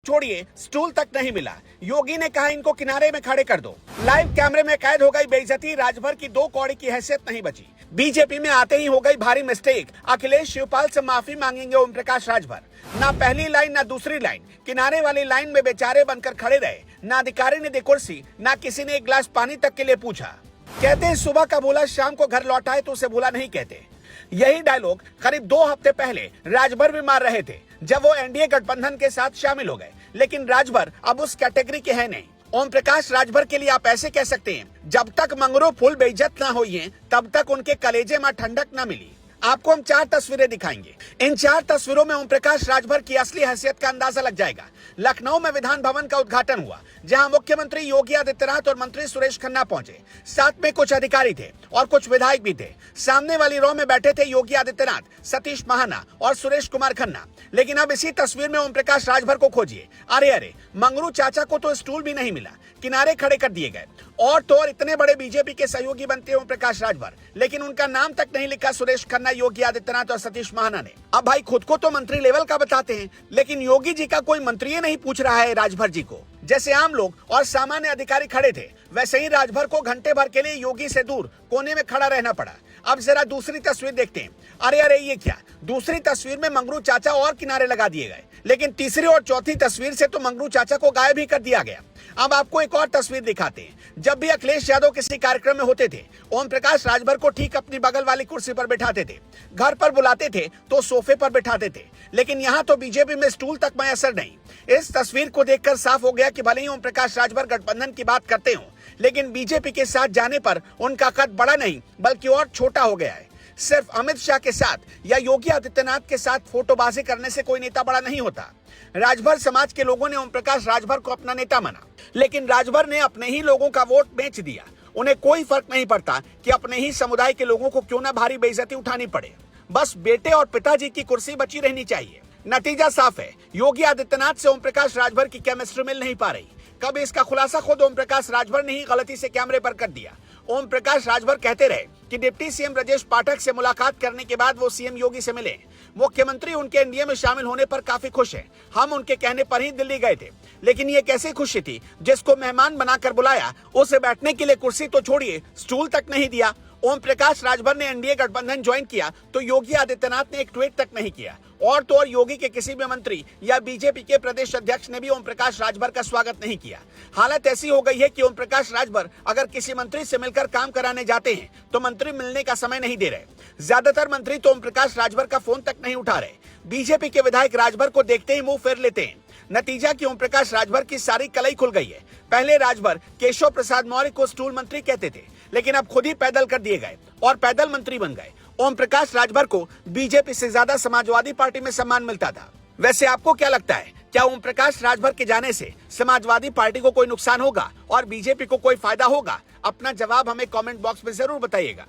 छोड़िए स्टूल तक नहीं मिला। योगी ने कहा इनको किनारे में खड़े कर दो। लाइव कैमरे में कैद हो गई बेइज्जती, राजभर की 2 कौड़ी की हैसियत नहीं बची। बीजेपी में आते ही हो गई भारी मिस्टेक। अखिलेश शिवपाल से माफी मांगेंगे ओम प्रकाश राजभर। ना पहली लाइन ना दूसरी लाइन, किनारे वाली लाइन में बेचारे बनकर खड़े रहे। ना अधिकारी ने दी कुर्सी, ना किसी ने एक गिलास पानी तक के लिए पूछा। कहते हैं सुबह का बोला शाम को घर लौटाए तो उसे भूला नहीं कहते। यही डायलॉग करीब 2 हफ्ते पहले राजभर भी मार रहे थे जब वो एनडीए गठबंधन के साथ शामिल हो गए। लेकिन राजभर अब उस कैटेगरी के हैं नहीं। ओम प्रकाश राजभर के लिए आप ऐसे कह सकते हैं, जब तक मंगरू फूल बेइज्जत ना हुई हैं, तब तक उनके कलेजे में ठंडक ना मिली। आपको हम 4 तस्वीरें दिखाएंगे। इन 4 तस्वीरों में ओम प्रकाश राजभर की असली हैसियत का अंदाजा लग जाएगा। लखनऊ में विधान भवन का उद्घाटन हुआ, जहां मुख्यमंत्री योगी आदित्यनाथ और मंत्री सुरेश खन्ना पहुंचे। साथ में कुछ अधिकारी थे और कुछ विधायक भी थे। सामने वाली रो में बैठे थे योगी आदित्यनाथ, सतीश महाना और सुरेश कुमार खन्ना। लेकिन अब इसी तस्वीर में ओम प्रकाश राजभर को खोजिए। अरे मंगरू चाचा को तो स्टूल भी नहीं मिला, किनारे खड़े कर दिए गए। और तो और इतने बड़े बीजेपी के सहयोगी बनते ओम प्रकाश राजभर, लेकिन उनका नाम तक नहीं लिखा सुरेश खन्ना, योगी आदित्यनाथ और सतीश महाना ने। अब भाई खुद को तो मंत्री लेवल का बताते हैं, लेकिन योगी जी का कोई मंत्री नहीं पूछ रहा है राजभर जी को। जैसे आम लोग और सामान्य अधिकारी खड़े थे, वैसे ही राजभर को घंटे भर के लिए योगी से दूर कोने में खड़ा रहना पड़ा। अब जरा दूसरी तस्वीर देखते हैं। अरे ये क्या, दूसरी तस्वीर में मंगरू चाचा और किनारे लगा दिए गए, लेकिन तीसरी और चौथी तस्वीर से तो मंगरू चाचा को गायब ही कर दिया गया। अब आपको एक और तस्वीर दिखाते हैं। जब भी अखिलेश यादव किसी कार्यक्रम में होते थे, ओम प्रकाश राजभर को ठीक अपनी बगल वाली कुर्सी पर बैठाते थे। घर पर बुलाते थे तो सोफे पर बैठाते थे, लेकिन यहाँ तो बीजेपी में स्टूल तक मैसर नहीं। इस तस्वीर को देखकर साफ हो गया कि भले ही ओम प्रकाश राजभर गठबंधन की बात करते हो, लेकिन बीजेपी के साथ जाने पर उनका कद बड़ा नहीं बल्कि और छोटा हो गया है। सिर्फ अमित शाह के साथ या योगी आदित्यनाथ के साथ फोटोबाजी करने से कोई नेता बड़ा नहीं होता। राजभर समाज के लोगों ने ओम प्रकाश राजभर को अपना नेता माना, लेकिन राजभर ने अपने ही लोगों का वोट बेच दिया। उन्हें कोई फर्क नहीं पड़ता कि अपने ही समुदाय के लोगों को क्यों ना भारी बेइज्जती उठानी पड़े, बस बेटे और पिताजी की कुर्सी बची रहनी चाहिए। नतीजा साफ है, योगी आदित्यनाथ से ओम प्रकाश राजभर की केमिस्ट्री मिल नहीं पा रही। कब इसका खुलासा खुद ओम प्रकाश राजभर ने ही गलती से कैमरे पर कर दिया। ओम प्रकाश राजभर कहते रहे कि डिप्टी सीएम ब्रजेश पाठक से मुलाकात करने के बाद वो सीएम योगी से मिले। मुख्यमंत्री उनके एनडीए में शामिल होने पर काफी खुश हैं। हम उनके कहने पर ही दिल्ली गए थे। लेकिन ये कैसी खुशी थी, जिसको मेहमान बनाकर बुलाया उसे बैठने के लिए कुर्सी तो छोड़िए स्टूल तक नहीं दिया। ओम प्रकाश राजभर ने एनडीए गठबंधन ज्वाइन किया तो योगी आदित्यनाथ ने एक ट्वीट तक नहीं किया। और तो और योगी के किसी भी मंत्री या बीजेपी के प्रदेश अध्यक्ष ने भी ओम प्रकाश राजभर का स्वागत नहीं किया। हालत ऐसी हो गई है कि ओम प्रकाश राजभर अगर किसी मंत्री से मिलकर काम कराने जाते हैं तो मंत्री मिलने का समय नहीं दे रहे। ज्यादातर मंत्री तो ओम प्रकाश राजभर का फोन तक नहीं उठा रहे। बीजेपी के विधायक राजभर को देखते ही मुंह फेर लेते हैं। नतीजा कि ओम प्रकाश राजभर की सारी कलई खुल गई है। पहले राजभर केशव प्रसाद मौर्य को स्टूल मंत्री कहते थे, लेकिन अब खुद ही पैदल कर दिए गए और पैदल मंत्री बन गए। ओम प्रकाश राजभर को बीजेपी से ज्यादा समाजवादी पार्टी में सम्मान मिलता था। वैसे आपको क्या लगता है, क्या ओम प्रकाश राजभर के जाने से समाजवादी पार्टी को कोई नुकसान होगा और बीजेपी को कोई फायदा होगा? अपना जवाब हमें कमेंट बॉक्स में जरूर बताइएगा।